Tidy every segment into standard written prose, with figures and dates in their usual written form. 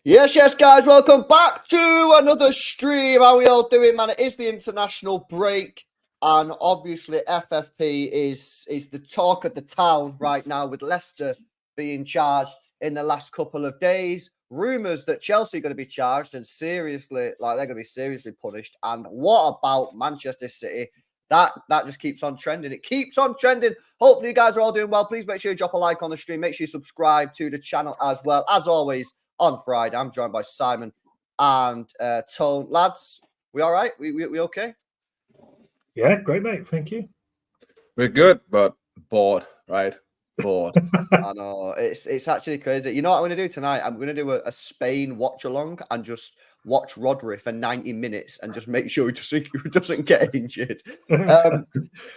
Yes, guys, welcome back to another stream. How are we all doing, man? It is the international break, and obviously FFP is the talk of the town right now, with Leicester being charged in the last couple of days. Rumours that Chelsea are going to be charged and they're going to be seriously punished. And what about Manchester City? That just keeps on trending. It keeps on trending. Hopefully you guys are all doing well. Please make sure you drop a like on the stream. Make sure you subscribe to the channel as well. As always, on Friday, I'm joined by Simon and Tone. Lads, we all right? We okay? Yeah, great, mate. Thank you. We're good, but bored, right? Bored. I know. It's actually crazy. You know what I'm going to do tonight? I'm going to do a Spain watch-along and just watch Rodri for 90 minutes and just make sure he doesn't get injured. By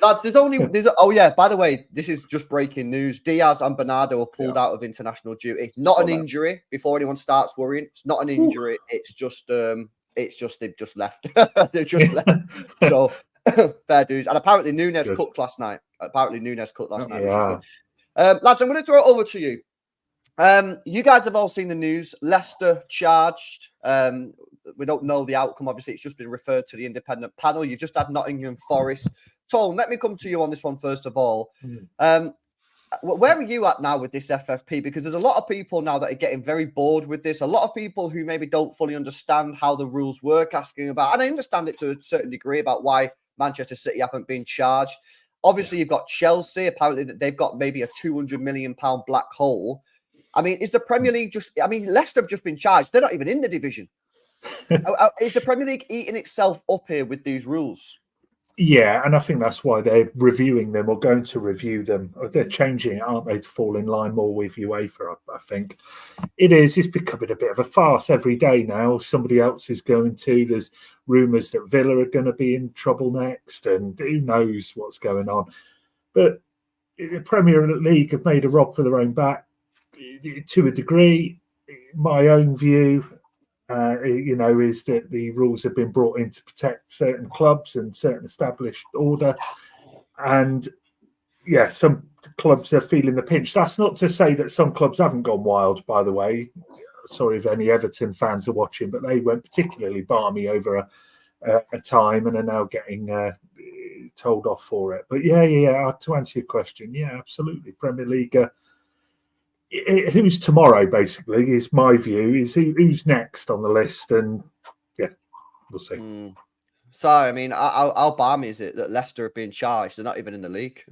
the way, this is just breaking news. Diaz and Bernardo have pulled out of international duty. Not an injury, before anyone starts worrying. It's not an injury. It's just they've just left. They've just left. So fair dues. And apparently Nunes cooked last night. Which is good. Lads, I'm going to throw it over to you. You guys have all seen the news. Leicester charged. We don't know the outcome. Obviously, it's just been referred to the independent panel. You've just had Nottingham Forest. Tone, let me come to you on this one first of all. Where are you at now with this FFP? Because there's a lot of people now that are getting very bored with this. A lot of people who maybe don't fully understand how the rules work, asking about, and I understand it to a certain degree, about why Manchester City haven't been charged. Obviously, you've got Chelsea. Apparently, that they've got maybe a £200 million black hole. I mean, is the Premier League Leicester have just been charged. They're not even in the division. Is the Premier League eating itself up here with these rules? Yeah, and I think that's why they're reviewing them or going to review them. They're changing it, aren't they, to fall in line more with UEFA, I think. It's becoming a bit of a farce every day now. Somebody else is going to. There's rumours that Villa are going to be in trouble next, and who knows what's going on. But the Premier League have made a rod for their own back to a degree. My own view, is that the rules have been brought in to protect certain clubs and certain established order. And yeah, some clubs are feeling the pinch. That's not to say that some clubs haven't gone wild, by the way. Sorry if any Everton fans are watching, but they went particularly balmy over a time and are now getting told off for it. But yeah, to answer your question, yeah, absolutely. Premier League, who's tomorrow, basically, is my view, is who's next on the list. And yeah, we'll see. So, I mean, how balmy is it that Leicester have been charged? They're not even in the league.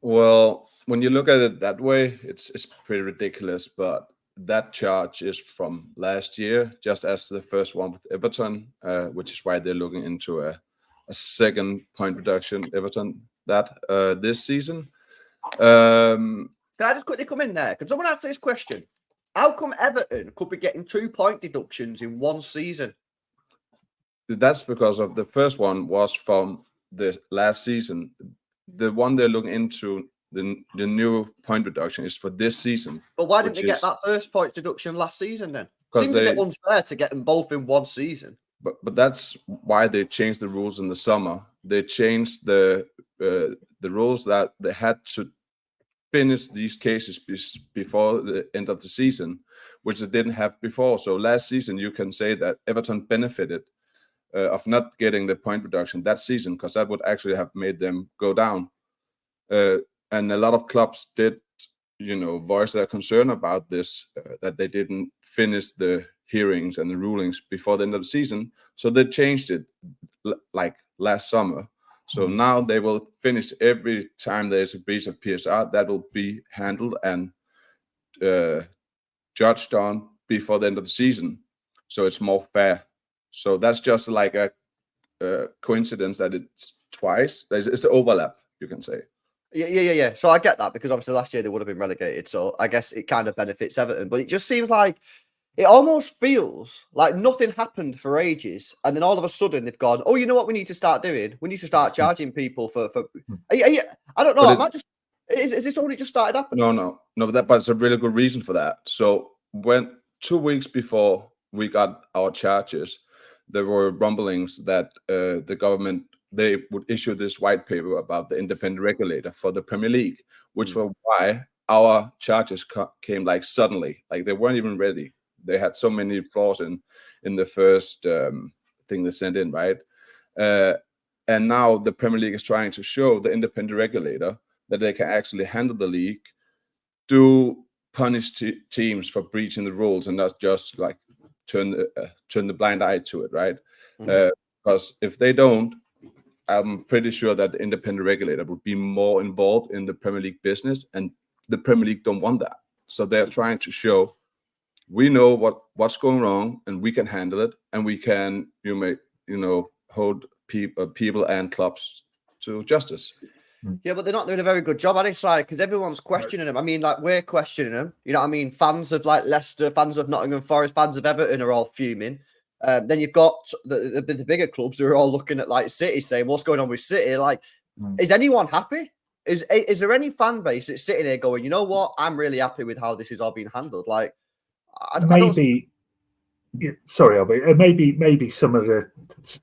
Well, when you look at it that way, it's pretty ridiculous. But that charge is from last year, just as the first one with Everton, which is why they're looking into a second point reduction, Everton, this season. Can I just quickly come in there? Can someone ask this question? How come Everton could be getting 2-point deductions in one season? That's because of the first one was from the last season. The one they're looking into, the new point reduction, is for this season. But why didn't they get that first point deduction last season then? Seems a bit unfair to get them both in one season. But that's why they changed the rules in the summer. They changed the rules that they had to finish these cases before the end of the season, which they didn't have before. So last season, you can say that Everton benefited of not getting the point reduction that season, because that would actually have made them go down. And a lot of clubs did, voice their concern about this, that they didn't finish the hearings and the rulings before the end of the season. So they changed it like last summer. So now they will finish every time there's a breach of PSR. That will be handled and judged on before the end of the season. So it's more fair. So that's just like a coincidence that it's twice. It's an overlap, you can say. Yeah. So I get that, because obviously last year they would have been relegated. So I guess it kind of benefits Everton. But it just seems like, it almost feels like nothing happened for ages, and then all of a sudden they've gone, oh, you know what we need to start doing? We need to start charging people for I don't know. Is this only just started happening? No, but there's a really good reason for that. So when 2 weeks before we got our charges, there were rumblings that the government, they would issue this white paper about the independent regulator for the Premier League, which was why our charges came like suddenly, like they weren't even ready. they had so many flaws in the first thing they sent in, right? And now the Premier League is trying to show the independent regulator that they can actually handle the league, do punish teams for breaching the rules, and not just like turn the blind eye to it, right? Because if they don't, I'm pretty sure that the independent regulator would be more involved in the Premier League business, and the Premier League don't want that. So they're trying to show we know what's going wrong, and we can handle it, and we can hold people and clubs to justice. Yeah, but they're not doing a very good job at it, side, because everyone's questioning them. I mean, like, we're questioning them. You know what I mean? Fans of like Leicester, fans of Nottingham Forest, fans of Everton are all fuming. Then you've got the bigger clubs who are all looking at like City, saying, "What's going on with City?" Like, is anyone happy? Is there any fan base that's sitting here going, "You know what? I'm really happy with how this is all being handled." Like, maybe. Sorry, Albie. Maybe some of the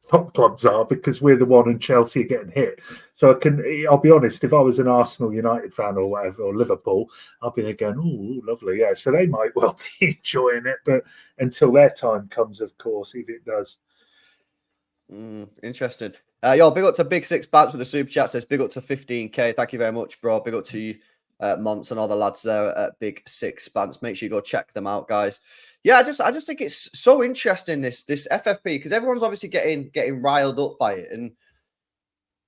top clubs are, because we're the one and Chelsea are getting hit. So I'll be honest, if I was an Arsenal, United fan or whatever, or Liverpool, I'll be there going, "Oh, lovely, yeah." So they might well be enjoying it, but until their time comes, of course, if it does. Interesting. Yo, big up to Big Six Bats with the super chat. Says big up to 15k. Thank you very much, bro. Big up to you, Mons, and all the lads there at Big Six Bats. Make sure you go check them out, guys. Yeah, I just think it's so interesting, this FFP, because everyone's obviously getting riled up by it, and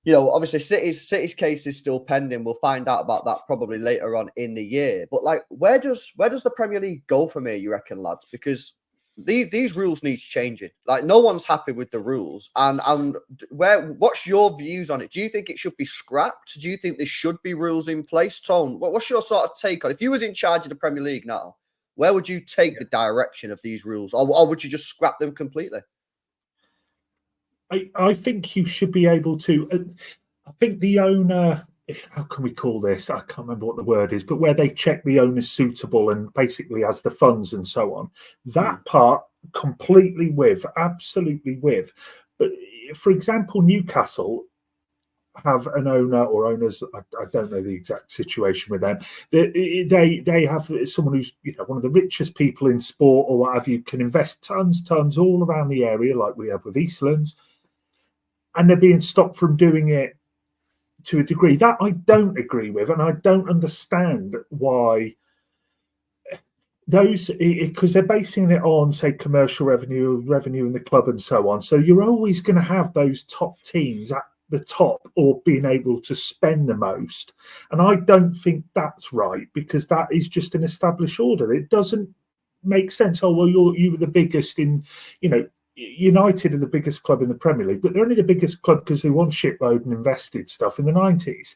obviously City's case is still pending. We'll find out about that probably later on in the year. But like, where does the Premier League go from here, you reckon, lads? Because these rules need changing. Like, no one's happy with the rules, and what's your views on it? Do you think it should be scrapped? Do you think there should be rules in place, Tone? What's your sort of take on it? If you was in charge of the Premier League now, where would you take the direction of these rules, or would you just scrap them completely? I think you should be able to. I think the owner, how can we call this? I can't remember what the word is, but where they check the owner's suitable and basically has the funds and so on. That part completely absolutely with. But for example, Newcastle have an owner or owners. I don't know the exact situation with them. They have someone who's one of the richest people in sport or what have you, can invest tons all around the area, like we have with Eastlands, and they're being stopped from doing it to a degree that I don't agree with, and I don't understand why those, because they're basing it on, say, commercial revenue in the club and so on. So you're always going to have those top teams at the top or being able to spend the most, and I don't think that's right, because that is just an established order. It doesn't make sense. Oh, well, you were the biggest in, United are the biggest club in the Premier League, but they're only the biggest club because they won shitload and invested stuff in the 90s.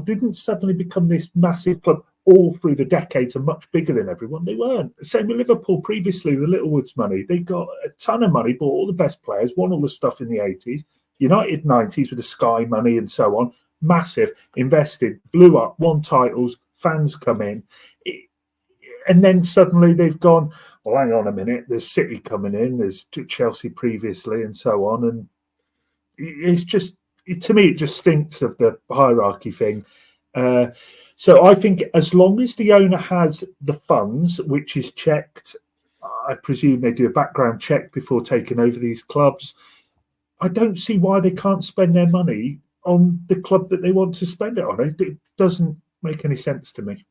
Didn't suddenly become this massive club all through the decades and much bigger than everyone. They weren't. Same with Liverpool previously, the Littlewoods money. They got a ton of money, bought all the best players, won all the stuff in the 80s. United 90s with the Sky money and so on, massive, invested, blew up, won titles, fans come in. And then suddenly they've gone, well, hang on a minute, there's City coming in, there's Chelsea previously and so on. And it's just, to me, it just stinks of the hierarchy thing. So I think as long as the owner has the funds, which is checked, I presume they do a background check before taking over these clubs, I don't see why they can't spend their money on the club that they want to spend it on. It doesn't make any sense to me.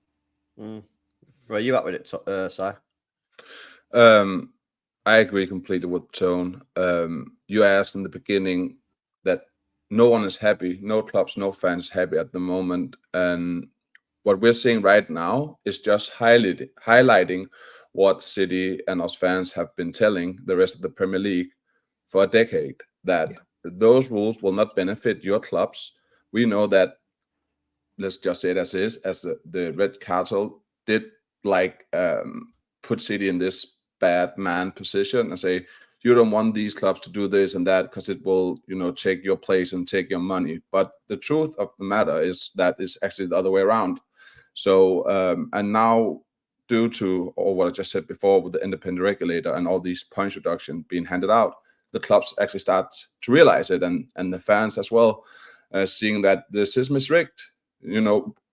Where are you at with it, Si? I agree completely with Tone. You asked in the beginning that no one is happy, no clubs, no fans happy at the moment. And what we're seeing right now is just highlighting what City and us fans have been telling the rest of the Premier League for a decade, that those rules will not benefit your clubs. We know that, let's just say it as is, as the Red Cartel did put City in this bad man position and say, you don't want these clubs to do this and that because it will, take your place and take your money. But the truth of the matter is that it's actually the other way around. So, and now, due to all what I just said before with the independent regulator and all these points reduction being handed out, the clubs actually start to realize it, and the fans as well, seeing that this is misrigged.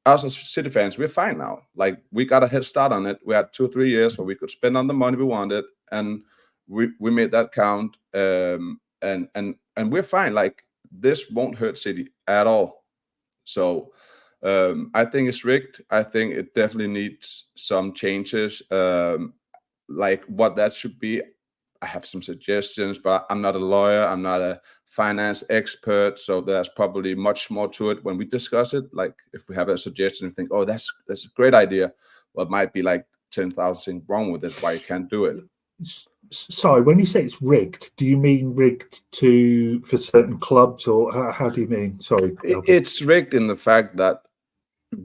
us as City fans, we're fine now. Like, we got a head start on it. We had 2 or 3 years where we could spend on the money we wanted, and we made that count. And we're fine. Like, this won't hurt City at all. So I think it's rigged. I think it definitely needs some changes. Like, what that should be, I have some suggestions, but I'm not a lawyer. I'm not a finance expert, so there's probably much more to it when we discuss it. Like, if we have a suggestion and think, oh, that's a great idea, well, it might be like 10,000 things wrong with it, why you can't do it. Sorry, when you say it's rigged, do you mean rigged for certain clubs, or how do you mean? Sorry, it's rigged in the fact that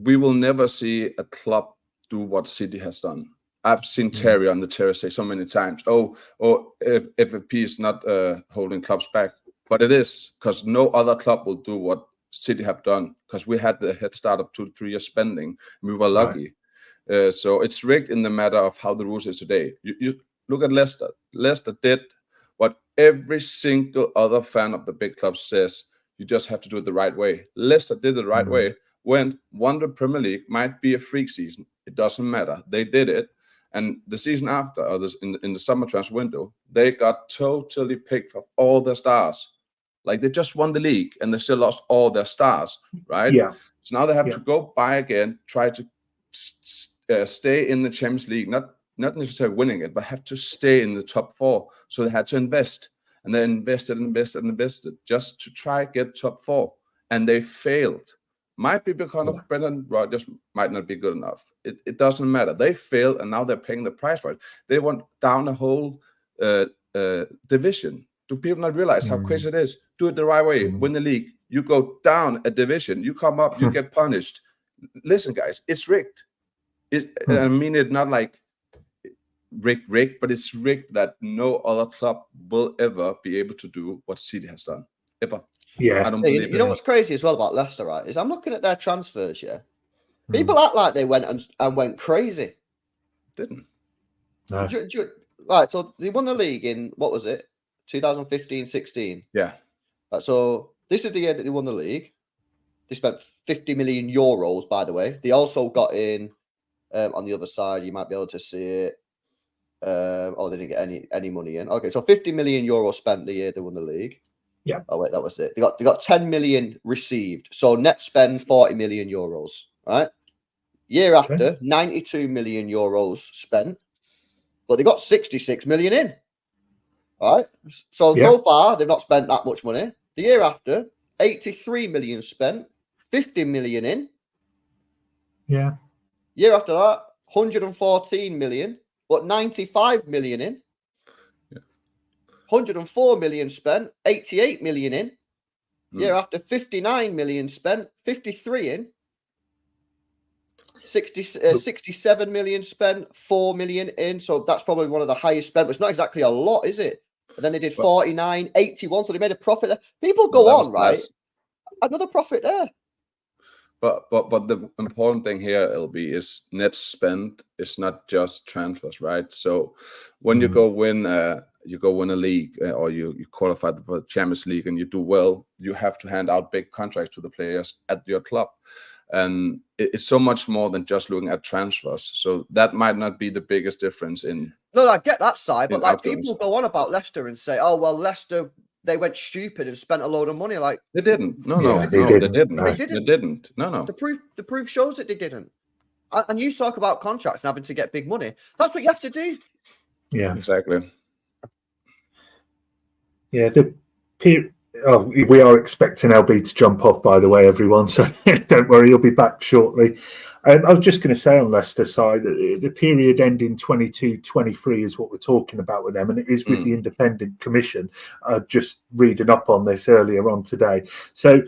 we will never see a club do what City has done. I've seen Terry on the terrace say so many times, if FFP is not holding clubs back. But it is, because no other club will do what City have done, because we had the head start of 2 to 3 years spending. And we were lucky. Right. So it's rigged in the matter of how the rules is today. You look at Leicester. Leicester did what every single other fan of the big club says. You just have to do it the right way. Leicester did it the right way. Won the Premier League, might be a freak season. It doesn't matter. They did it. And the season after, or in the summer transfer window, they got totally picked of all their stars. Like, they just won the league and they still lost all their stars, right? Yeah. So now they have to go buy again, try to stay in the Champions League, not necessarily winning it, but have to stay in the top 4. So they had to invest, and they invested just to try get top 4, and they failed. Might be because of Brendan Rodgers might not be good enough. It doesn't matter. They failed, and now they're paying the price for it. They went down a whole division. Do people not realize how crazy it is? Do it the right way. Win the league. You go down a division. You come up. You get punished. Listen, guys, it's rigged. I mean it not like rigged, but it's rigged that no other club will ever be able to do what City has done. Ever. Yeah. I don't believe it. You know what's crazy as well about Leicester, right? Is I'm looking at their transfers, People act like they went and went crazy. Didn't. No. Right, so they won the league in, what was it? 2015-16. Yeah. Right, so this is the year that they won the league. They spent 50 million euros, by the way. They also got in, on the other side, you might be able to see it. They didn't get any money in. Okay, so 50 million euros spent the year they won the league. Yeah. Oh, wait, that was it. They got 10 million received. So net spend 40 million euros, right? Year after, 92 million euros spent, but they got 66 million in. All right. So far, they've not spent that much money. The year after, 83 million spent, 50 million in. Yeah. Year after that, 114 million, but 95 million in. 104 million spent, 88 million in. Year after, 59 million spent, 53 in. 67 million spent, 4 million in. So that's probably one of the highest spent, but it's not exactly a lot, is it? And then they did 49, 81, so they made a profit there. People go on, right? Another profit there. But the important thing here, LB, is net spend is not just transfers, right? So when you go win a league or you qualify for the Champions League and you do well, you have to hand out big contracts to the players at your club. And it's so much more than just looking at transfers. So that might not be the biggest difference in. No, I get that side, but like outcomes. people go on about Leicester and say, "Oh well, Leicester they went stupid and spent a load of money." Like they didn't. No, they didn't. They didn't. No. The proof shows that they didn't. And you talk about contracts and having to get big money. That's what you have to do. Yeah, exactly. Yeah, we are expecting LB to jump off, by the way, everyone. So don't worry, he'll be back shortly. I was just going to say on Leicester side, the period ending 22-23 is what we're talking about with them, and it is with the Independent Commission. Just reading up on this earlier on today. So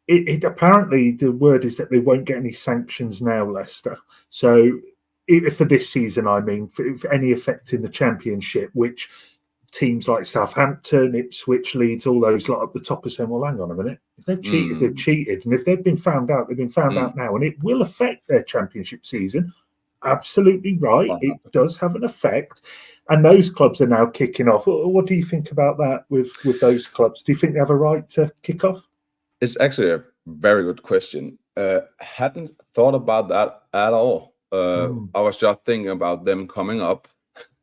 it apparently the word is that they won't get any sanctions now, Leicester. So for this season, I mean, for any effect in the Championship, which teams like Southampton, Ipswich, Leeds, all those lot up the top are saying, well, hang on a minute. If they've cheated, they've cheated. And if they've been found out, they've been found out now. And it will affect their Championship season. Absolutely right. It does have an effect. And those clubs are now kicking off. What do you think about that with those clubs? Do you think they have a right to kick off? It's actually a very good question. hadn't thought about that at all. I was just thinking about them coming up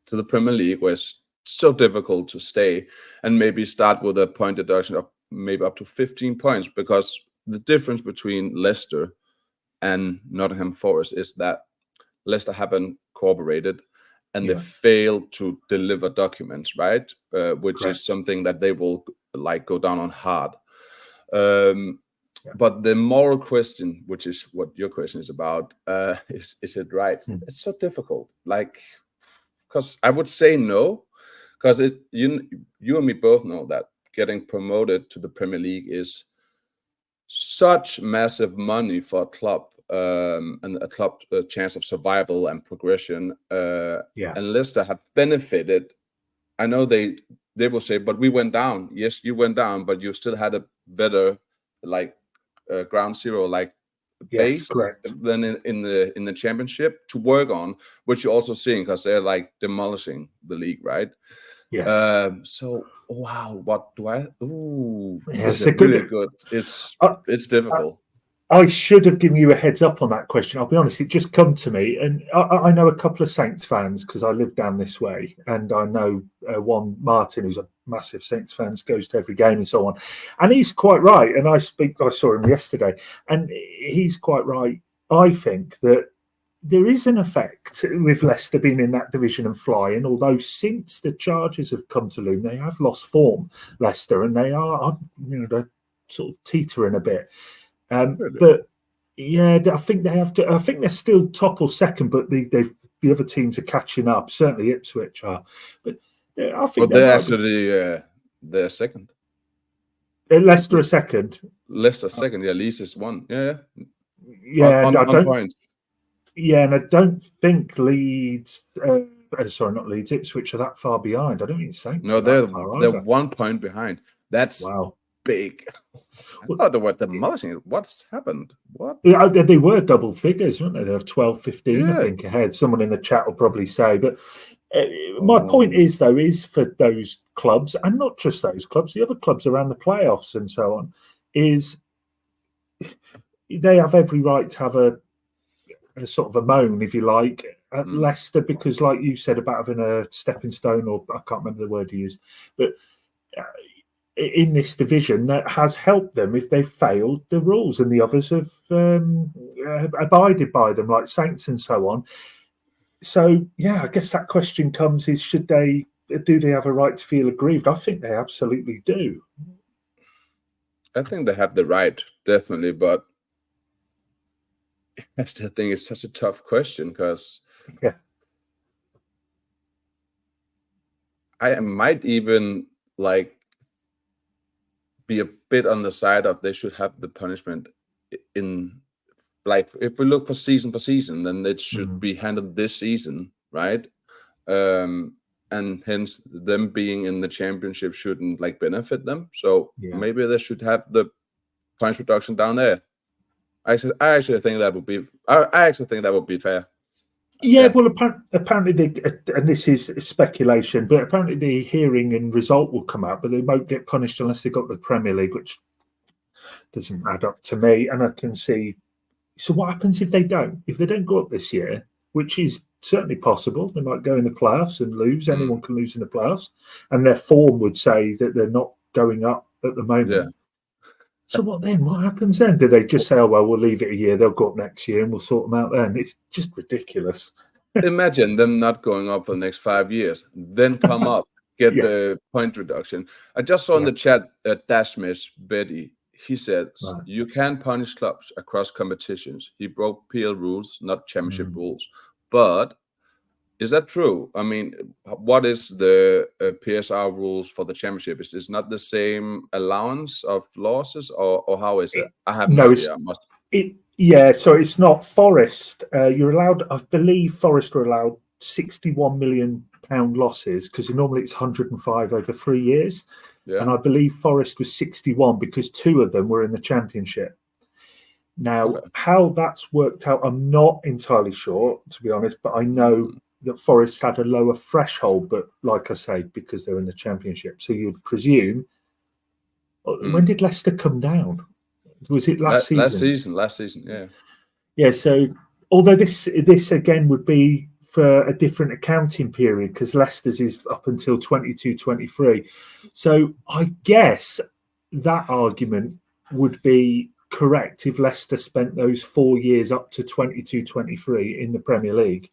to the Premier League, where it's so difficult to stay, and maybe start with a point deduction of maybe up to 15 points, because the difference between Leicester and Nottingham Forest is that Leicester haven't cooperated, and they failed to deliver documents, right? Which is something that they will like go down on hard. But the moral question, which is what your question is about, is it right? It's so difficult. Like, because I would say no, because you and me both know that getting promoted to the Premier League is such massive money for a club, and a club chance of survival and progression. And Leicester have benefited. I know they will say, but we went down. Yes, you went down, but you still had a better ground zero base than in the championship to work on, which you're also seeing, because they're like demolishing the league, right? Yes. So wow, what do I? Ooh, yes, it's really good. It's difficult. I should have given you a heads up on that question. I'll be honest, it just come to me, and I know a couple of Saints fans because I live down this way, and I know one Martin, who's a massive Saints fan, goes to every game and so on, and he's quite right. And I saw him yesterday, and he's quite right. I think that there is an effect with Leicester being in that division and flying, although since the charges have come to loom, they have lost form, Leicester, and they are, they're sort of teetering a bit. But yeah, I think they have to. I think they're still top or second, but the other teams are catching up. Certainly, Ipswich are. But I think they're actually they're second. Leicester are second. Leicester second. Yeah, Leeds is one. Yeah. On I don't. Point. Yeah, and I don't think Leeds. Sorry, not Leeds. Ipswich are that far behind. I don't think Saints. No, they're 1 point behind. That's big. I thought they were demolishing it. What's happened? What? Yeah, they were double figures, weren't they? They have 12, 15, I think, ahead. Someone in the chat will probably say. But my point is, though, is for those clubs, and not just those clubs, the other clubs around the playoffs and so on, is they have every right to have a sort of a moan, if you like, at Leicester, because like you said about having a stepping stone, or I can't remember the word you used, but in this division that has helped them if they've failed the rules, and the others have abided by them, like Saints and so on. So yeah, I guess that question comes: is do they have a right to feel aggrieved? I think they absolutely do. I think they have the right, definitely, but I still think it's such a tough question, because I might even be a bit on the side of they should have the punishment in, if we look for season, then it should be handled this season, right? And hence them being in the championship shouldn't benefit them. So maybe they should have the points reduction down there. I actually think that would be. I actually think that would be fair. Yeah, well, apparently, and this is speculation, but apparently the hearing and result will come out, but they won't get punished unless they got the Premier League, which doesn't add up to me. And I can see. So what happens if they don't? If they don't go up this year, which is certainly possible, they might go in the playoffs and lose. Anyone can lose in the playoffs, and their form would say that they're not going up at the moment. Yeah. So what then? What happens then? Do they just say, "Oh well, we'll leave it a year. They'll go up next year, and we'll sort them out then"? It's just ridiculous. Imagine them not going up for the next 5 years, then come up, get the point reduction. I just saw in the chat Dashmish Betty. He said you can punish clubs across competitions. He broke PL rules, not championship rules. But is that true? I mean, what is the PSR rules for the championship? Is it not the same allowance of losses, or how is it? I have no idea. So it's not. Forest, you're allowed, I believe Forest are allowed £61 million losses, because normally it's 105 over 3 years. Yeah. And I believe Forest was 61 because 2 of them were in the championship. Now, how that's worked out, I'm not entirely sure, to be honest, but I know that Forest had a lower threshold, but like I say, because they're in the championship. So you'd presume, when did Leicester come down? Was it last season? Last season, yeah. Yeah, so although this again would be for a different accounting period because Leicester's is up until 22-23. So I guess that argument would be correct if Leicester spent those 4 years up to 22-23 in the Premier League.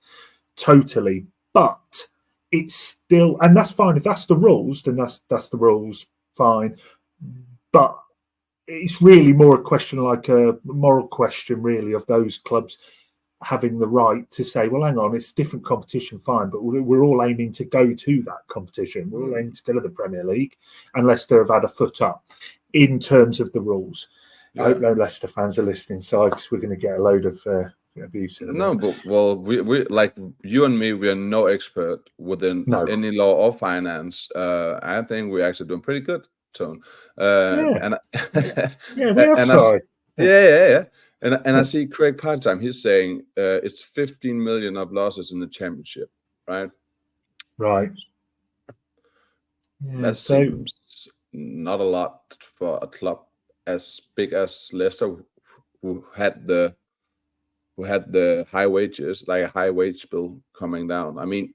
Totally. But it's still, and that's fine. If that's the rules, then that's the rules, fine. But it's really more a question, like a moral question, really, of those clubs having the right to say, well, hang on, it's different competition, fine, but we're all aiming to go to that competition. We're all aiming to go to the Premier League, and Leicester have had a foot up in terms of the rules. Yeah. I hope no Leicester fans are listening, so because we're going to get a load of abuse. No, but we like you and me, we are no expert within any law or finance. I think we're actually doing pretty good. Tone. And we have sorry. Yeah. And I see Craig Part-Time, he's saying it's 15 million of losses in the championship, right? Right. Yeah, that seems not a lot for a club as big as Leicester, who had the high wages, like a high wage bill coming down. I mean,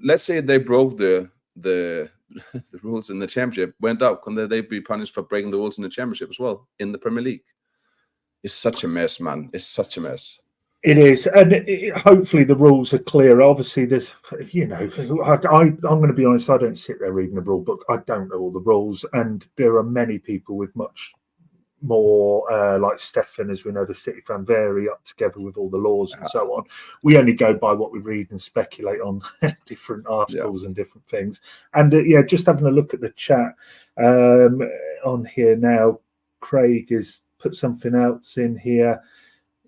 let's say they broke the rules in the championship, went up, can they be punished for breaking the rules in the championship as well in the Premier League? It's such a mess, man. It's such a mess. It is, and hopefully the rules are clear. Obviously, there's, I'm going to be honest, I don't sit there reading the rule book. I don't know all the rules, and there are many people with much more, like Stefan, as we know, the City fan, very up together with all the laws and so on. We only go by what we read and speculate on different articles and different things. And just having a look at the chat on here now, Craig has put something else in here.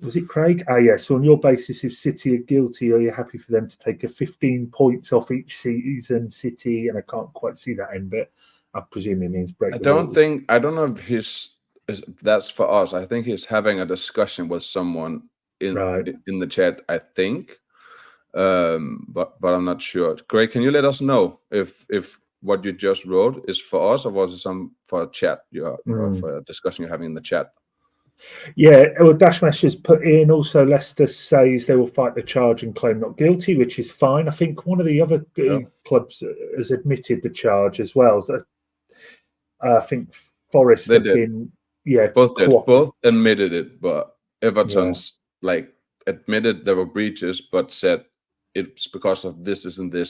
Was it Craig? Yes. So on your basis, if City are guilty, are you happy for them to take a 15 points off each season, City? And I can't quite see that end bit. I presume it means break. I don't know if that's for us. I think he's having a discussion with someone in the chat, I think. But I'm not sure. Craig, can you let us know if what you just wrote is for us, or was it for a chat, for a discussion you're having in the chat? Yeah, well, Dashmash has put in also Leicester says they will fight the charge and claim not guilty, which is fine. I think one of the other clubs has admitted the charge as well. So, I think Forest have been, both admitted it, but Everton's admitted there were breaches, but said it's because of this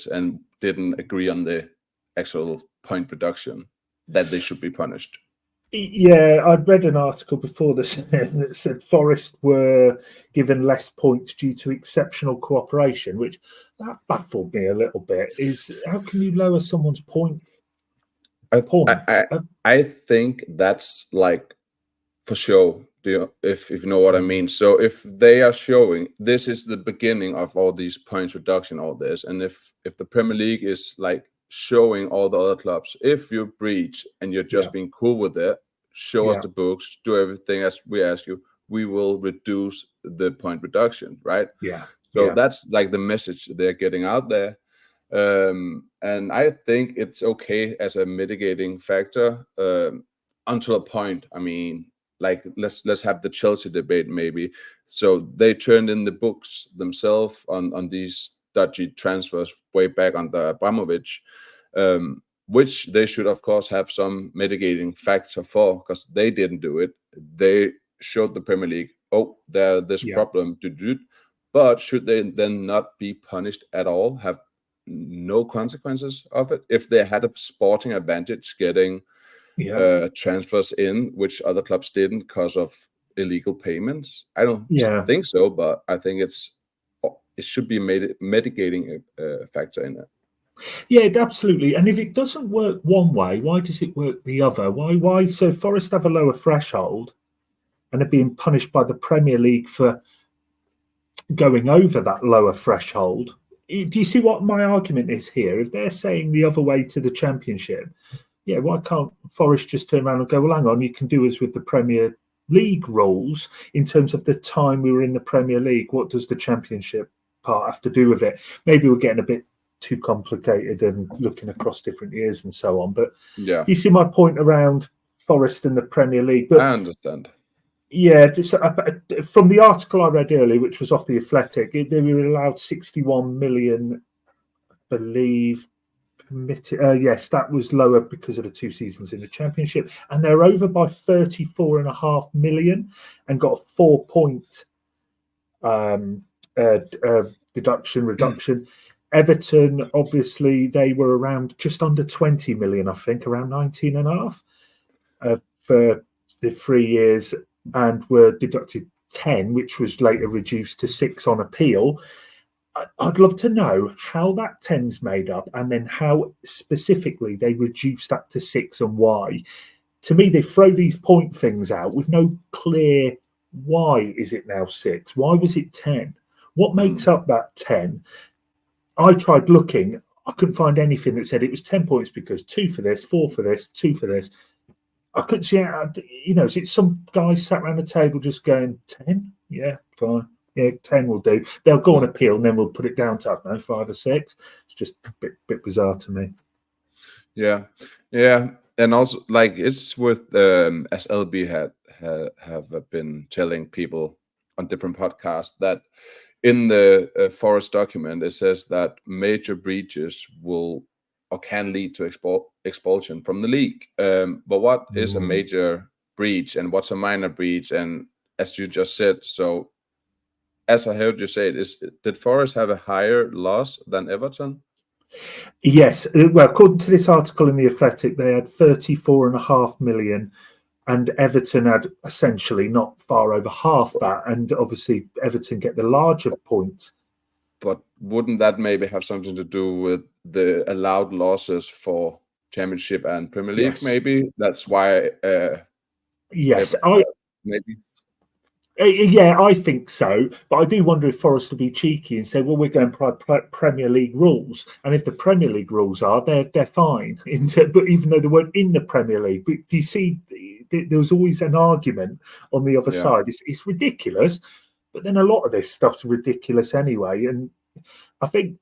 and didn't agree on the actual point reduction that they should be punished. Yeah, I'd read an article before this that said Forest were given less points due to exceptional cooperation, which that baffled me a little bit. Is how can you lower someone's points? I think that's like for show. If you know what I mean. So if they are showing this is the beginning of all these points reduction, all this, and if the Premier League is like showing all the other clubs, if you breach and you're just being cool with it, show us the books, do everything as we ask you, we will reduce the point reduction, right? So that's like the message they're getting out there. And I think it's okay as a mitigating factor until a point. I mean, like let's have the Chelsea debate maybe. So they turned in the books themselves on these dodgy transfers way back under Abramovich, which they should of course have some mitigating factor for, because they didn't do it. They showed the Premier League, there's this problem to do, but should they then not be punished at all? Have no consequences of it if they had a sporting advantage getting transfers in, which other clubs didn't because of illegal payments? I don't think so, but I think it should be a mitigating factor in it. Yeah, absolutely. And if it doesn't work one way, why does it work the other? Why? So Forest have a lower threshold and are being punished by the Premier League for going over that lower threshold. Do you see what my argument is here? If they're saying the other way to the Championship, why can't Forest just turn around and go, well, hang on, you can do as with the Premier League rules in terms of the time we were in the Premier League. What does the Championship part have to do with it? Maybe we're getting a bit too complicated and looking across different years and so on. But you see my point around Forest in the Premier League. But I understand. yeah, from the article I read earlier, which was off the Athletic, they were allowed 61 million, I believe. Yes, that was lower because of the 2 seasons in the Championship, and they're over by 34.5 million and got a 4-point reduction. Everton, obviously, they were around just under 20 million, I think, around 19.5 for the 3 years, and were deducted 10, which was later reduced to 6 on appeal. I'd love to know how that 10's made up, and then how specifically they reduced that to 6 and why. To me, they throw these point things out with no clear why is it now 6? Why was it 10? What makes up that 10? I tried looking. I couldn't find anything that said it was 10 points because 2 for this, 4 for this, 2 for this. I couldn't see how, is it some guys sat around the table just going, 10? Yeah, fine. Yeah, 10 will do. They'll go on appeal and then we'll put it down to, I don't know, 5 or 6. It's just a bit bizarre to me. Yeah. And also, like, it's with, as LB have been telling people on different podcasts, that in the Forest document, it says that major breaches will or can lead to expulsion from the league. But what is a major breach and what's a minor breach? And as you just said, so as I heard you say it, did Forest have a higher loss than Everton? Yes. Well, according to this article in The Athletic, they had 34.5 million, and Everton had essentially not far over half that. And obviously, Everton get the larger points. But wouldn't that maybe have something to do with the allowed losses for Championship and Premier League? Yes. Maybe that's why. Yes, maybe. Yeah, I think so. But I do wonder if Forest will be cheeky and say, "Well, we're going by Premier League rules, and if the Premier League rules are, they're fine." But even though they weren't in the Premier League, but do you see, there was always an argument on the other side. It's ridiculous, but then a lot of this stuff's ridiculous anyway. And I think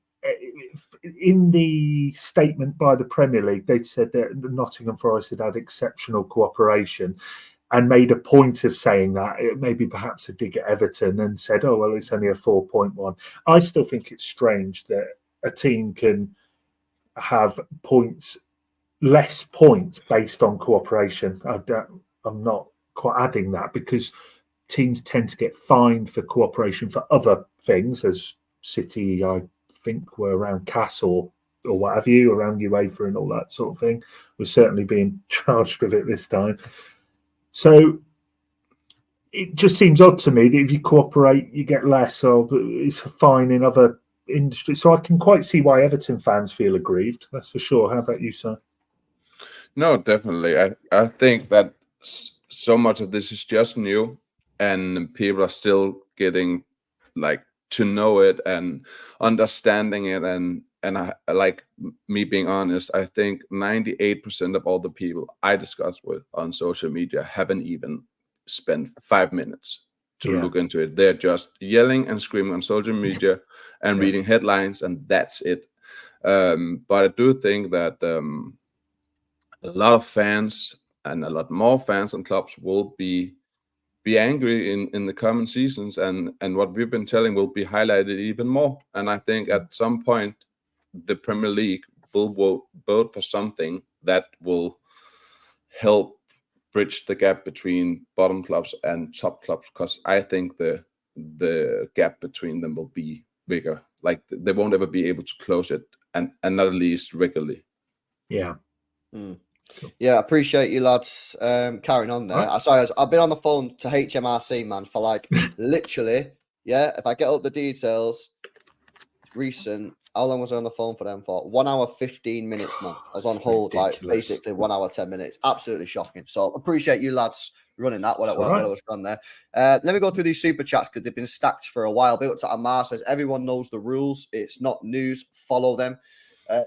in the statement by the Premier League, they said that Nottingham Forest had exceptional cooperation, and made a point of saying that, maybe perhaps a dig at Everton, and said, oh, well, it's only a 4.1. I still think it's strange that a team can have less points based on cooperation. I'm not quite adding that, because teams tend to get fined for cooperation for other things, as City, I think, were around CAS or what have you, around UEFA and all that sort of thing. We're certainly being charged with it this time. So it just seems odd to me that if you cooperate, you get less, or it's fine in other industries. So I can quite see why Everton fans feel aggrieved. That's for sure. How about you, sir? No, definitely. I think that so much of this is just new, and people are still getting to know it and understanding it, and I, like me being honest, I think 98% of all the people I discuss with on social media haven't even spent 5 minutes to look into it. They're just yelling and screaming on social media and reading headlines, and that's it. But I do think that a lot of fans, and a lot more fans and clubs, will be angry in the coming seasons, and what we've been telling will be highlighted even more. And I think at some point the Premier League will vote for something that will help bridge the gap between bottom clubs and top clubs, because I think the gap between them will be bigger. Like, they won't ever be able to close it, and not at least regularly. Yeah. Yeah, appreciate you lads carrying on there. I've been on the phone to HMRC, man, for literally, if I get up the details, recent, how long was I on the phone for them for? 1 hour 15 minutes, man. I was on hold basically 1 hour 10 minutes. Absolutely shocking. So appreciate you lads running that while I was gone there. Let me go through these super chats because they've been stacked for a while. Big up to Amar, says everyone knows the rules. It's not news. Follow them.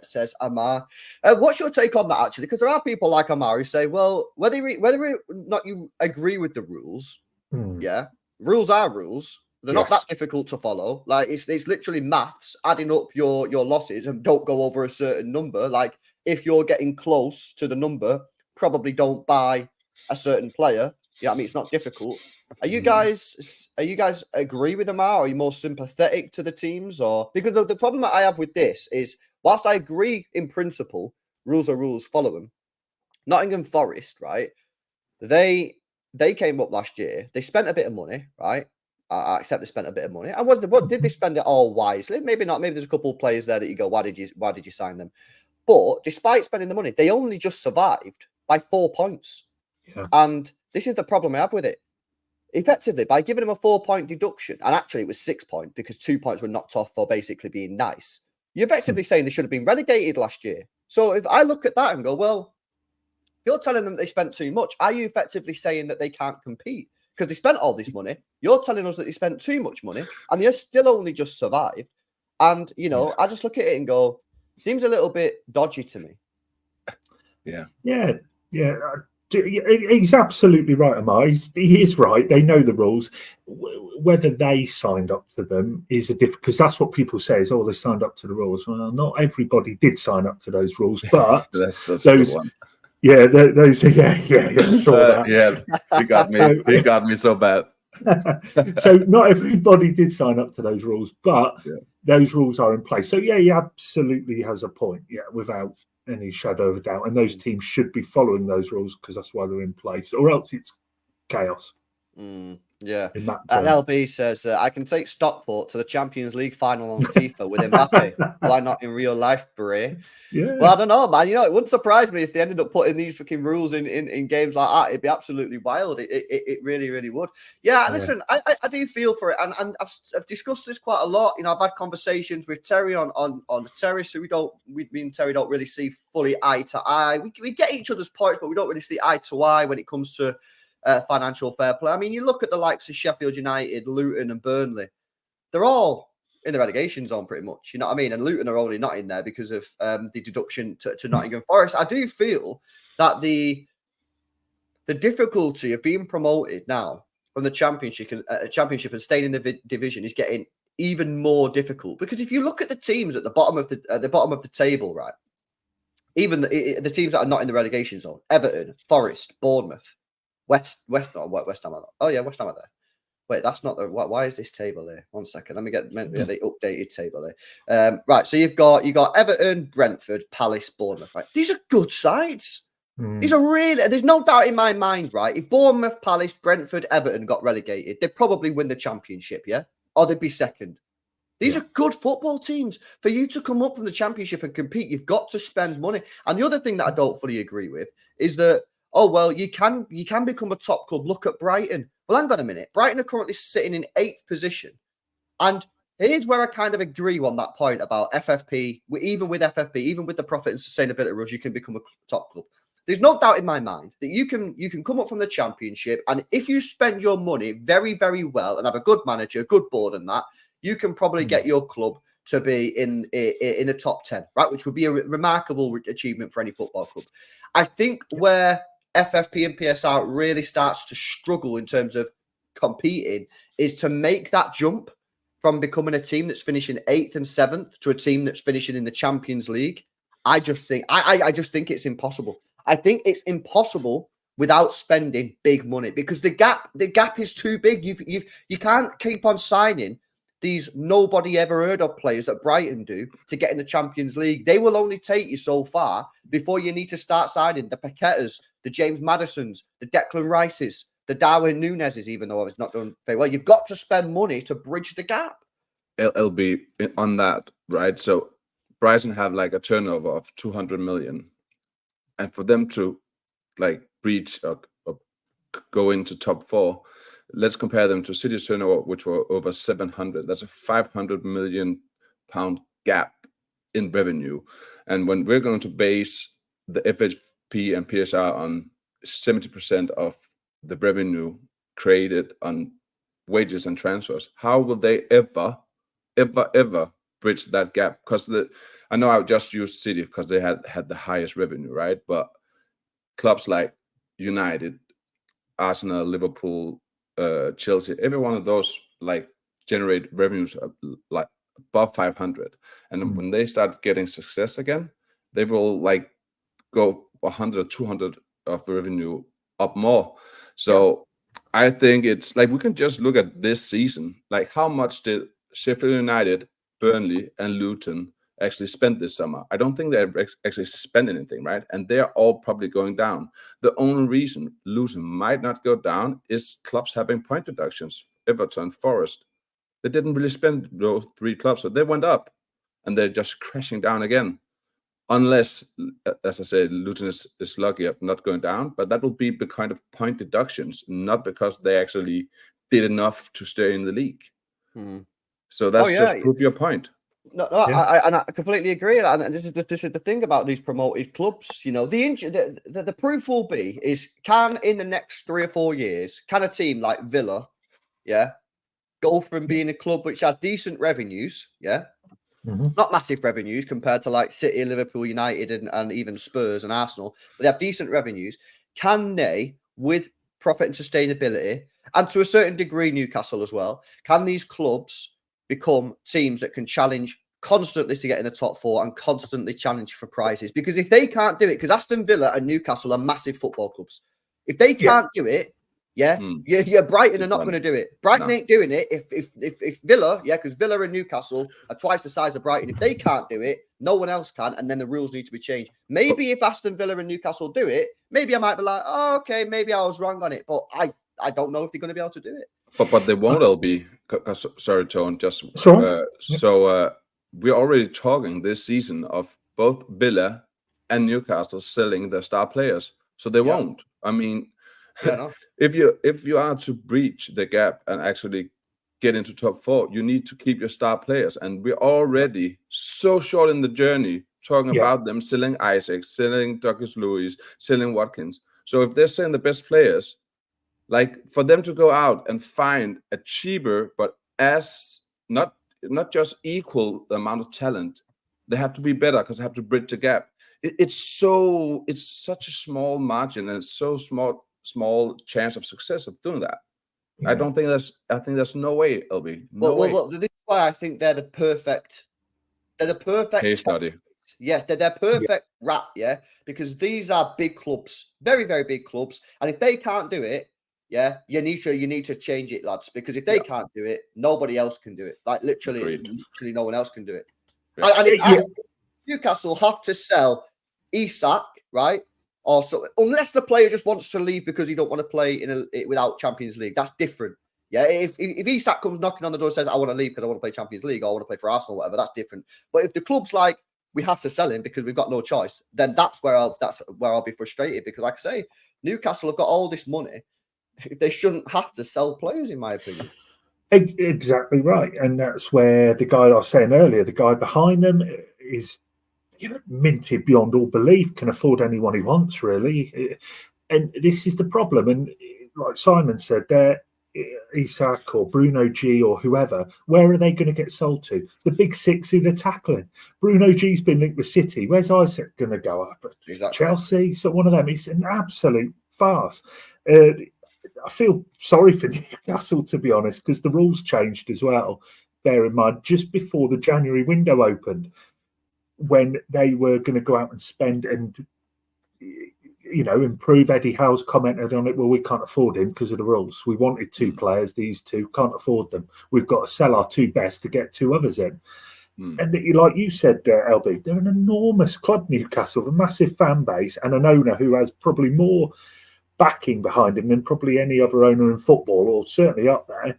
Says Amar. What's your take on that, actually? Because there are people like Amar who say, well, whether or not you agree with the rules, rules are rules. They're not that difficult to follow. Like, it's literally maths, adding up your losses, and don't go over a certain number. Like, if you're getting close to the number, probably don't buy a certain player. Yeah, I mean, it's not difficult. Are you guys agree with them? Are you more sympathetic to the teams, or because the problem that I have with this is, whilst I agree in principle, rules are rules, follow them. Nottingham Forest, right? They came up last year. They spent a bit of money, right? I accept they spent a bit of money. What did they spend it all wisely? Maybe not. Maybe there's a couple of players there that you go, why did you sign them? But despite spending the money, they only just survived by 4 points. Yeah. And this is the problem I have with it. Effectively, by giving them a 4-point deduction, and actually it was 6 points because 2 points were knocked off for basically being nice. You're effectively saying they should have been relegated last year. So if I look at that and go, well, you're telling them they spent too much, are you effectively saying that they can't compete? Because they spent all this money. You're telling us that they spent too much money and they're still only just survived. And, I just look at it and go, seems a little bit dodgy to me. Yeah. He's absolutely right, Amar. He is right. They know the rules. Whether they signed up to them is a different, because that's what people say is, they signed up to the rules. Well, not everybody did sign up to those rules, but That's those one. Yeah, those. Yeah. Saw that. He got me so bad. So not everybody did sign up to those rules, but those rules are in place. So he absolutely has a point. Yeah, without any shadow of a doubt. And those teams should be following those rules because that's why they're in place, or else it's chaos. Yeah. In that And LB says, I can take Stockport to the Champions League final on FIFA with Mbappe. Why not in real life, Bray? Yeah. Well, I don't know, man. It wouldn't surprise me if they ended up putting these fucking rules in games like that. It'd be absolutely wild. It really, really would. Yeah, listen, I do feel for it. And I've discussed this quite a lot. I've had conversations with Terry on the terrace, so me and Terry don't really see fully eye to eye. We get each other's points, but we don't really see eye to eye when it comes to financial fair play. I mean, you look at the likes of Sheffield United, Luton and Burnley. They're all in the relegation zone pretty much. You know what I mean? And Luton are only not in there because of the deduction to Nottingham Forest. I do feel that the difficulty of being promoted now from the championship and staying in the division is getting even more difficult, because if you look at the teams at the bottom of the table, right, even the teams that are not in the relegation zone, Everton, Forest, Bournemouth, West Ham are there. Wait, that's not the. Why is this table there? 1 second. Let me get the updated table there. Right, so you got Everton, Brentford, Palace, Bournemouth. Right, these are good sides. These are really. There's no doubt in my mind, right? If Bournemouth, Palace, Brentford, Everton got relegated, they'd probably win the championship, yeah, or they'd be second. These are good football teams. For you to come up from the championship and compete, you've got to spend money. And the other thing that I don't fully agree with is that, you can become a top club. Look at Brighton. Well, hang on a minute. Brighton are currently sitting in 8th position. And here's where I kind of agree on that point about FFP. Even with FFP, even with the profit and sustainability rules, you can become a top club. There's no doubt in my mind that you can come up from the championship, and if you spend your money very, very well and have a good manager, good board and that, you can probably get your club to be in a top 10, right? Which would be a remarkable achievement for any football club. I think where FFP and PSR really starts to struggle in terms of competing is to make that jump from becoming a team that's finishing 8th and 7th to a team that's finishing in the Champions League. I just think it's impossible. I think it's impossible without spending big money, because the gap is too big. You can't keep on signing these nobody ever heard of players that Brighton do to get in the Champions League. They will only take you so far before you need to start signing the Paquetas, the James Maddisons, the Declan Rices, the Darwin Núñezes, even though it's not done very well. You've got to spend money to bridge the gap. It'll be on that, right? So Brighton have like a turnover of 200 million. And for them to breach or go into top 4, let's compare them to City's turnover, which were over 700. That's a 500 million pound gap in revenue. And when we're going to base the FFP and PSR on 70% of the revenue created on wages and transfers, how will they ever bridge that gap? Because I know I just used City because they had the highest revenue, right? But clubs like United, Arsenal, Liverpool, Chelsea, every one of those generate revenues above 500, and when they start getting success again, they will go 100, 200 of the revenue up more. So I think it's like we can just look at this season. Like, how much did Sheffield United, Burnley, and Luton actually spend this summer? I don't think they've actually spent anything, right? And they're all probably going down. The only reason Luton might not go down is clubs having point deductions. Everton, Forest, they didn't really spend those 3 clubs, so they went up, and they're just crashing down again. Unless, as I said, Luton is lucky of not going down, but that will be the kind of point deductions, not because they actually did enough to stay in the league. So that's just prove your point. No, I completely agree. And this is the thing about these promoted clubs. You know, the proof will be is in the next 3 or 4 years, can a team like Villa, go from being a club which has decent revenues, not massive revenues compared to like City, Liverpool, United, and even Spurs and Arsenal, but they have decent revenues. Can they, with profit and sustainability, and to a certain degree Newcastle as well, can these clubs become teams that can challenge constantly to get in the top 4 and constantly challenge for prizes? Because if they can't do it, because Aston Villa and Newcastle are massive football clubs, if they can't do it, Brighton are not going to do it. Brighton ain't doing it. If Villa, because Villa and Newcastle are twice the size of Brighton. If they can't do it, no one else can, and then the rules need to be changed. Maybe if Aston Villa and Newcastle do it, maybe I might be like, oh, okay, maybe I was wrong on it, but I don't know if they're going to be able to do it. But they won't all be. Sorry, Tone. Just we're already talking this season of both Villa and Newcastle selling their star players, so they won't. I mean, if you are to breach the gap and actually get into top 4, you need to keep your star players, and we're already so short in the journey talking about them selling Isaac, selling Douglas Lewis, selling Watkins. So if they're selling the best players, like for them to go out and find a cheaper but as not just equal the amount of talent, they have to be better because they have to bridge the gap. It's such a small margin, and it's so small chance of success of doing that. I think there's no way, LB. Well, this is why I think they're the perfect case study. Yeah, they're perfect rap, because these are big clubs, very, very big clubs, and if they can't do it, you need to change it, lads, because if they can't do it, nobody else can do it. Like literally no one else can do it. And Newcastle have to sell Isak, right? Also, unless the player just wants to leave because he don't want to play without Champions League, that's different. Yeah, if Isak comes knocking on the door and says, I want to leave because I want to play Champions League or I want to play for Arsenal, whatever, that's different. But if the club's like, we have to sell him because we've got no choice, then that's where I'll be frustrated, because like I say, Newcastle have got all this money. They shouldn't have to sell players, in my opinion. Exactly right. And that's where the guy I was saying earlier, the guy behind them is minted beyond all belief, can afford anyone he wants, really. And this is the problem. And like Simon said, they're Isak or Bruno G or whoever, where are they going to get sold to? The big 6 who they're tackling. Bruno G's been linked with City. Where's Isaac going to go up? Exactly. Chelsea, so one of them. It's an absolute farce. I feel sorry for Newcastle, to be honest, because the rules changed as well. Bear in mind, just before the January window opened, when they were going to go out and spend and improve. Eddie Howe's commented on it. Well, we can't afford him because of the rules. We wanted 2 players. These 2 can't afford them. We've got to sell our 2 best to get 2 others in. And like you said, LB, they're an enormous club, Newcastle, a massive fan base and an owner who has probably more backing behind him than probably any other owner in football, or certainly up there.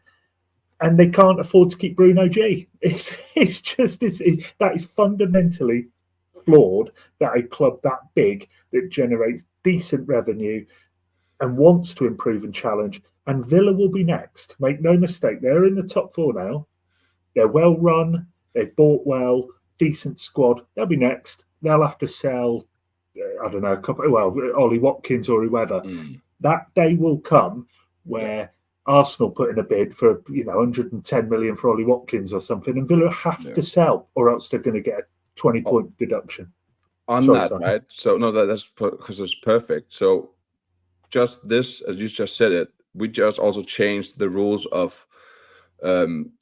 And they can't afford to keep Bruno G. That is fundamentally flawed, that a club that big that generates decent revenue and wants to improve and challenge. And Villa will be next. Make no mistake, they're in the top 4 now. They're well run. They've bought well, decent squad. They'll be next. They'll have to sell, I don't know, Ollie Watkins or whoever. That day will come where Arsenal put in a bid for 110 million for Ollie Watkins or something, and Villa have to sell, or else they're going to get a 20-point deduction. Right? So no, that's because it's perfect. So just this, as you just said it, we just also changed the rules of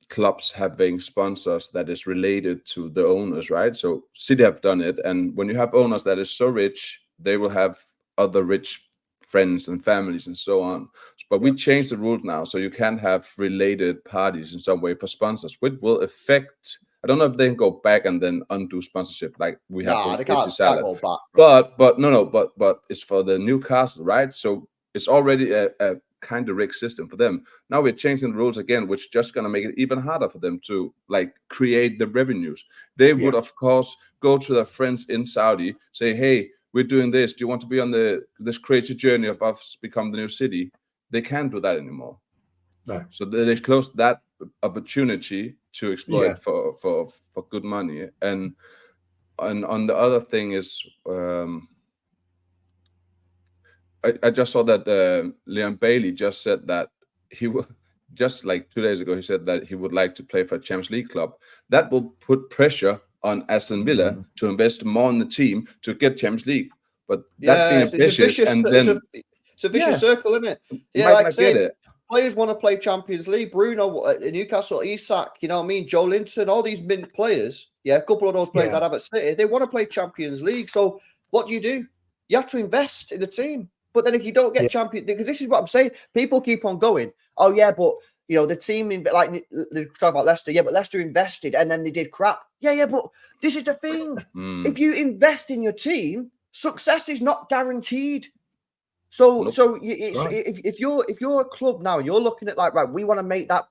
clubs having sponsors that is related to the owners, right? So City have done it, and when you have owners that is so rich, they will have other rich friends and families and so on. But we changed the rules now, so you can't have related parties in some way for sponsors, which will affect. I don't know if they can go back and then undo sponsorship like we have for they can't salad. go back. But it's for the Newcastle, right? So it's already a kind of rigged system for them. Now we're changing the rules again, which is just going to make it even harder for them to like create the revenues. They would, of course, go to their friends in Saudi, say, hey, we're doing this. Do you want to be on this crazy journey of us become the new city? They can't do that anymore. No. So they closed that opportunity to exploit for good money. And on the other thing is, I just saw that Leon Bailey just said that he would, just like 2 days ago, he said that he would like to play for a Champions League club. That will put pressure on Aston Villa to invest more in the team to get Champions League. But that's being ambitious. It's a vicious circle, isn't it? Yeah, like I say, players want to play Champions League. Bruno at Newcastle, Isak, you know what I mean? Joe Linton, all these mint players. Yeah, a couple of those players I'd have at City. They want to play Champions League. So what do? You have to invest in the team. But then if you don't get champion, because this is what I'm saying, people keep on going, oh yeah, but you know, the team, like they talk about Leicester, but Leicester invested and then they did crap. Yeah, but this is the thing. If you invest in your team, success is not guaranteed. So if you're a club now, you're looking at like, right, we want to make that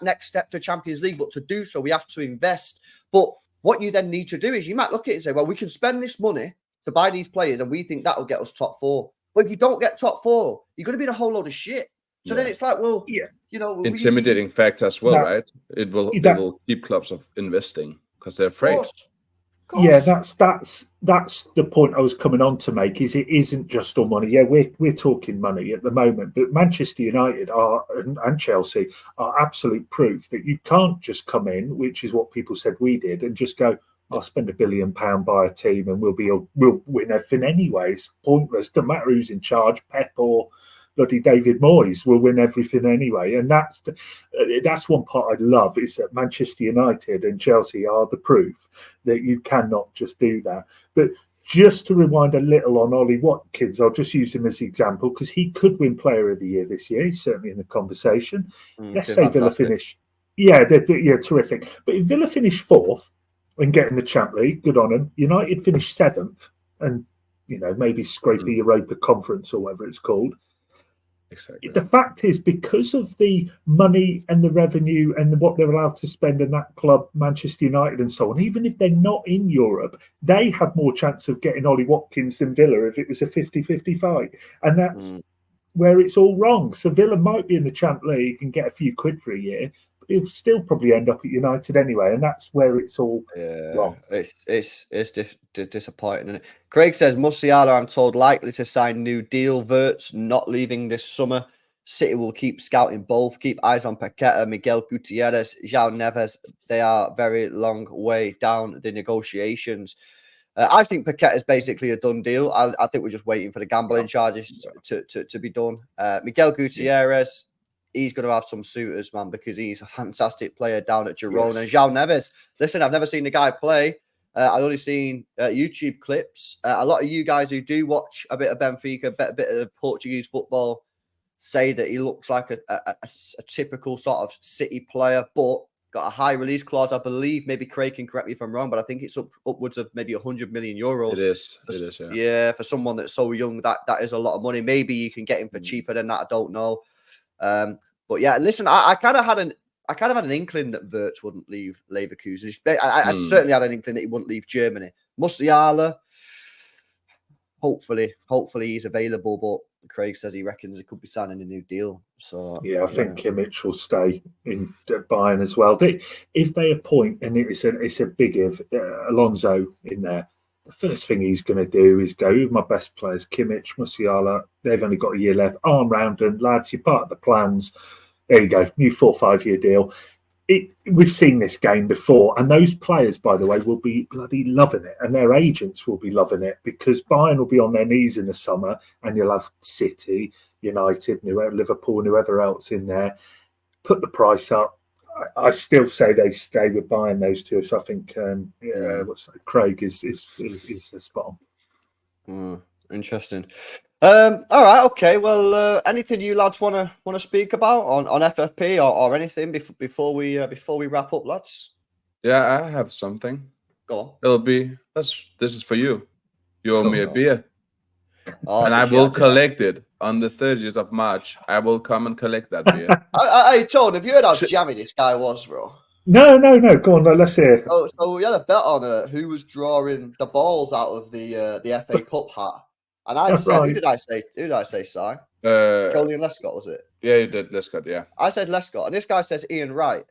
next step to Champions League, but to do so, we have to invest. But what you then need to do is you might look at it and say, well, we can spend this money to buy these players and we think that will get us top 4. But if you don't get top 4, you're going to be in a whole load of shit. So then it's like, well, you know, intimidating factor as well, right? It will keep clubs of investing because they're afraid. Of course. Yeah, that's the point I was coming on to make. Is it isn't just all money? Yeah, we're talking money at the moment, but Manchester United and Chelsea are absolute proof that you can't just come in, which is what people said we did, and just go, I'll spend £1 billion, buy a team, and we'll win everything anyway. It's pointless. Doesn't matter who's in charge, Pep or bloody David Moyes will win everything anyway. And that's one part I love, is that Manchester United and Chelsea are the proof that you cannot just do that. But just to rewind a little on Ollie Watkins, I'll just use him as an example because he could win Player of the Year this year. He's certainly in the conversation. Let's say Villa finish. Yeah, they're terrific. But if Villa finish 4th, and get in the Champions League, good on them. United finished 7th and, you know, maybe scrape the Europa Conference or whatever it's called. Exactly. The fact is, because of the money and the revenue and what they're allowed to spend in that club, Manchester United and so on, even if they're not in Europe, they have more chance of getting Ollie Watkins than Villa if it was a 50-50 fight. And that's where it's all wrong. So Villa might be in the Champions League and get a few quid for a year, he'll still probably end up at United anyway, and that's where it's all wrong. It's disappointing, isn't it? Craig says Musiala, I'm told, likely to sign new deal. Wirtz not leaving this summer. City will keep scouting both. Keep eyes on Paqueta, Miguel Gutierrez, João Neves. They are very long way down the negotiations. I think Paqueta is basically a done deal. I think we're just waiting for the gambling charges to be done. Miguel Gutierrez. He's going to have some suitors, man, because he's a fantastic player down at Girona. And João Neves, listen, I've never seen the guy play. I've only seen YouTube clips. A lot of you guys who do watch a bit of Benfica, a bit of Portuguese football, say that he looks like a typical sort of City player, but got a high release clause, I believe. Maybe Craig can correct me if I'm wrong, but I think it's upwards of maybe 100 million euros. It is, yeah. For someone that's so young, that is a lot of money. Maybe you can get him for cheaper than that. I don't know. But yeah, listen, I kind of had an inkling that Wirtz wouldn't leave Leverkusen. I certainly had an inkling that he wouldn't leave Germany. Musiala, hopefully he's available, but Craig says he reckons he could be signing a new deal. So yeah, I think Kimmich will stay in Bayern as well. If they appoint, and it's a big if, Alonso in there, the first thing he's going to do is go, who are my best players? Kimmich, Musiala. They've only got a year left. Arm round and lads, you're part of the plans. There you go, new 4 or 5 year deal. We've seen this game before, and those players, by the way, will be bloody loving it, and their agents will be loving it, because Bayern will be on their knees in the summer, and you'll have City, United, Liverpool, and whoever else in there. Put the price up. I still say they stay with Bayern, those two. So I think Craig is spot on. Interesting. All right, okay. Well, anything you lads want to speak about on FFP or anything before we wrap up, lads? Yeah, I have something. Go on. It'll be this is for you. You owe me a beer. Oh, And I will collect it on the 30th of March. I will come and collect that beer. Hey, Tone, have you heard how jammy this guy was, bro? No. Go on, let's hear. So we had a bet on who was drawing the balls out of the FA Cup hat, and I said, Right. Who did I say, Si? Jolyon Lescott, was it? Yeah, you did Lescott. Yeah, I said Lescott, and this guy says Ian Wright.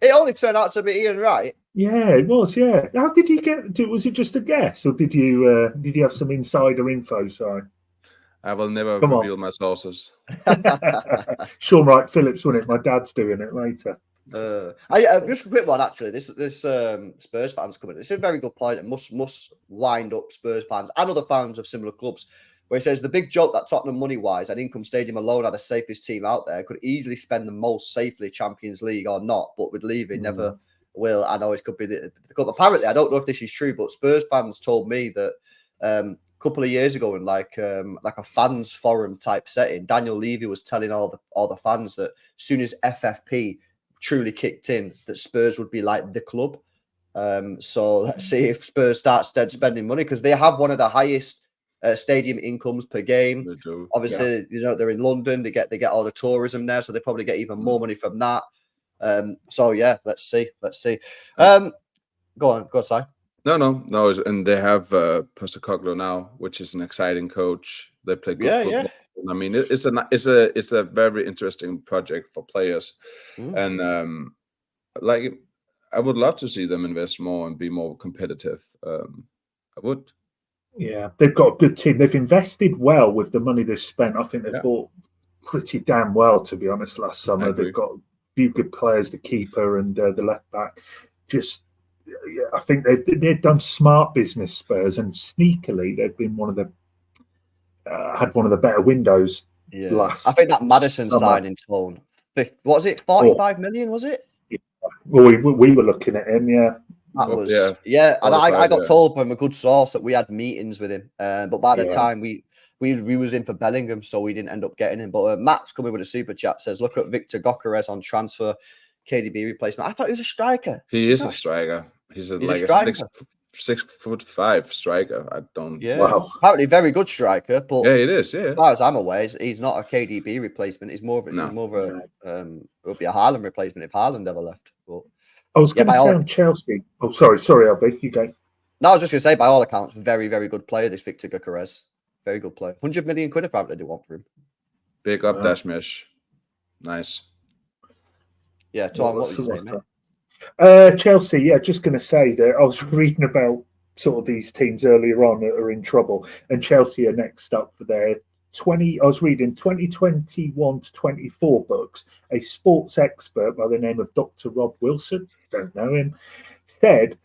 It only turned out to be Ian Wright. Yeah, it was. Yeah. How did you get? Was it just a guess, or did you have some insider info? Si? I will never Come reveal my sources. Sean Wright Phillips, wasn't it? My dad's doing it later. Just a quick one, actually. This Spurs fans coming. It's a very good point, and must wind up Spurs fans and other fans of similar clubs. Where he says the big joke that Tottenham, money-wise, and Income Stadium alone are the safest team out there, could easily spend the most safely Champions League or not, but would leave it never will. I know it could be the club. Apparently, I don't know if this is true, but Spurs fans told me that a couple of years ago in like a fans forum type setting, Daniel Levy was telling all the fans that as soon as FFP truly kicked in, that Spurs would be like the club. So let's see if Spurs start spending money, because they have one of the highest stadium incomes per game. Obviously, they're in London. They get all the tourism there, so they probably get even more money from that. So yeah, let's see. Go on, Si. No, and they have Postecoglou now, which is an exciting coach. They play good football. Yeah. I mean, it's a very interesting project for players, and I would love to see them invest more and be more competitive. I would. Yeah, they've got a good team. They've invested well with the money they've spent. I think they've bought pretty damn well, to be honest, last summer. They've got a few good players, the keeper and the left back. I think they've done smart business, Spurs, and sneakily they've been had one of the better windows last. I think that Maddison signing Tone. What was it? 45 million, was it? Yeah. Well, we were looking at him, yeah. That was and I got told from a good source that we had meetings with him, but by the time we was in for Bellingham, so we didn't end up getting him. But Matt's coming with a super chat, says, look at Victor Gyökeres on transfer, KDB replacement. I thought he was a striker. He is a striker. He's like a 6'5" striker. I don't. Yeah, apparently very good striker. But it is. Yeah, as far as I'm aware, he's not a KDB replacement. He's more of a it would be a Haaland replacement if Haaland ever left. But I was going to say on Chelsea. Oh, sorry, Albie, you go. No, I was just going to say, by all accounts, very, very good player, this Victor Gyökeres. Very good player. 100 million quid apparently they want for him. Big up, Dashmish. Nice. Yeah, Tom, what was you saying, mate? Chelsea, just going to say that I was reading about sort of these teams earlier on that are in trouble, and Chelsea are next up for their 2021 to 24 books. A sports expert by the name of Dr. Rob Wilson, don't know him, said,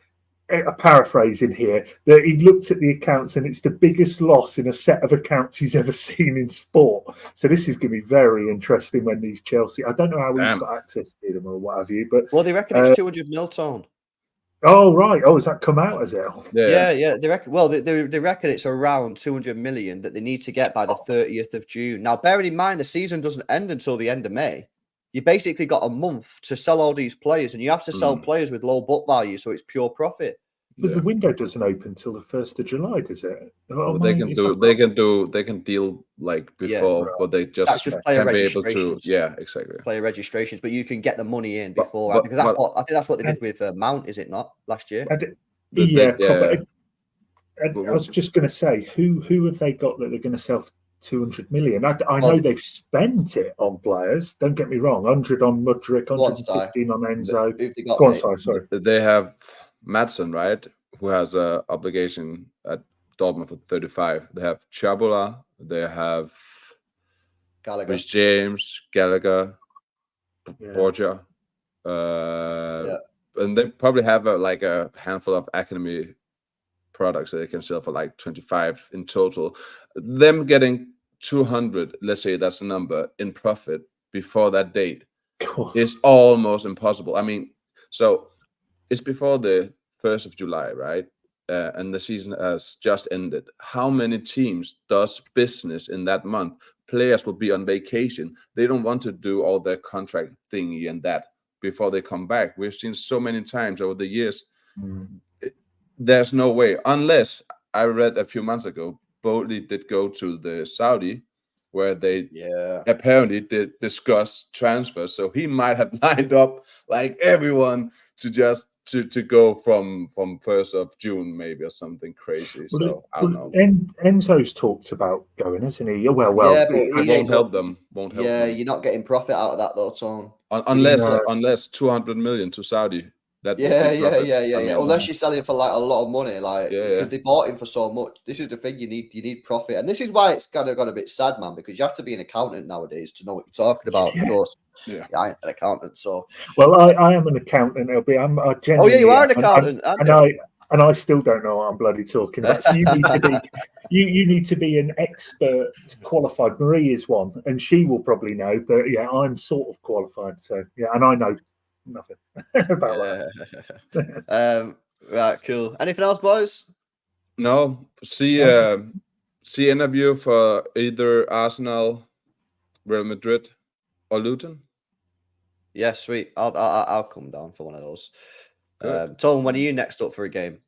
a paraphrasing here, that he looked at the accounts and it's the biggest loss in a set of accounts he's ever seen in sport. So this is going to be very interesting when these Chelsea, I don't know how he's got access to them or what have you, but they reckon it's 200 mil, Tone. Oh right! Oh, has that come out as it? Yeah. They reckon. Well, they reckon it's around 200 million that they need to get by the 30th of June. Now, bearing in mind the season doesn't end until the end of May. You basically got a month to sell all these players, and you have to sell players with low book value, so it's pure profit. But the window doesn't open till the 1st of July, does it? Well, they can deal like before, but they just player can be able to. registrations. Yeah, exactly. Player registrations, but you can get the money in before because I think that's what they did with Mount, is it not, last year? Probably. I was just going to say, who have they got that they're going to sell for 200 million? I know they've spent it on players. Don't get me wrong. 100 on Mudryk, 115 on Enzo. Go on, sorry. They have Madsen, right? Who has an obligation at Dortmund for 35. They have Chabula. They have Gallagher. Rhys James, Gallagher, Borja. And they probably have a handful of academy products that they can sell for like 25 in total. Them getting 200, let's say that's the number, in profit before that date is almost impossible. I mean, so it's before the 1st of July, right? and the season has just ended. How many teams does business in that month? Players will be on vacation. They don't want to do all their contract thingy and that before they come back. We've seen so many times over the years. There's no way, unless I read a few months ago, Bowley did go to the Saudi, where they apparently did discuss transfers. So he might have lined up like everyone to just to go from 1st of June maybe, or something crazy. So I don't know. Enzo's talked about going, hasn't he? Well, Yeah, but it won't help them. Won't help them. You're not getting profit out of that though, Tone. Unless 200 million to Saudi. That would be profit. I mean, unless you're selling for like a lot of money, because they bought him for so much. This is the thing, you need profit, and this is why it's kind of got a bit sad, man. Because you have to be an accountant nowadays to know what you're talking about. Of course, I ain't an accountant, so. Well, I am an accountant. Oh yeah, you are an accountant, and I still don't know what I'm bloody talking about. So you need to be, you need to be an expert, qualified. Marie is one, and she will probably know. But yeah, I'm sort of qualified, so yeah, and I know nothing about that. Right, cool. Anything else, boys? No. See interview for either Arsenal, Real Madrid, or Luton. Yeah, sweet. I'll come down for one of those. Tom, when are you next up for a game?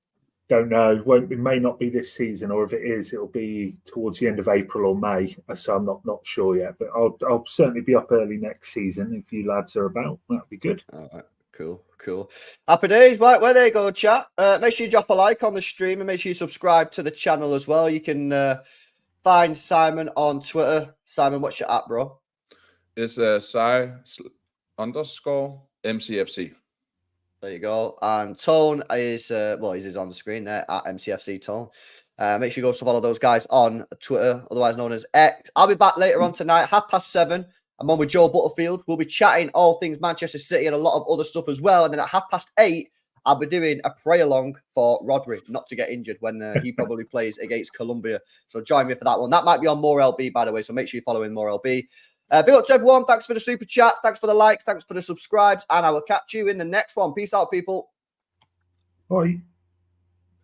Don't know. It may not be this season, or if it is, it'll be towards the end of April or May. So I'm not sure yet, but I'll certainly be up early next season if you lads are about. That'd be good. All right, cool. Happy days, right? Well, there you go, chat. Make sure you drop a like on the stream and make sure you subscribe to the channel as well. You can find Simon on Twitter. Simon, what's your app, bro? It's _MCFC. There you go. And Tone is, he's on the screen there at MCFC Tone. Make sure you go to follow those guys on Twitter, otherwise known as X. I'll be back later on tonight, 7:30. I'm on with Joe Butterfield. We'll be chatting all things Manchester City and a lot of other stuff as well. And then at 8:30, I'll be doing a pray along for Rodri not to get injured when he probably plays against Colombia. So join me for that one. That might be on More LB, by the way. So make sure you're following More LB. Big up to everyone. Thanks for the super chats. Thanks for the likes. Thanks for the subscribes. And I will catch you in the next one. Peace out, people. Bye.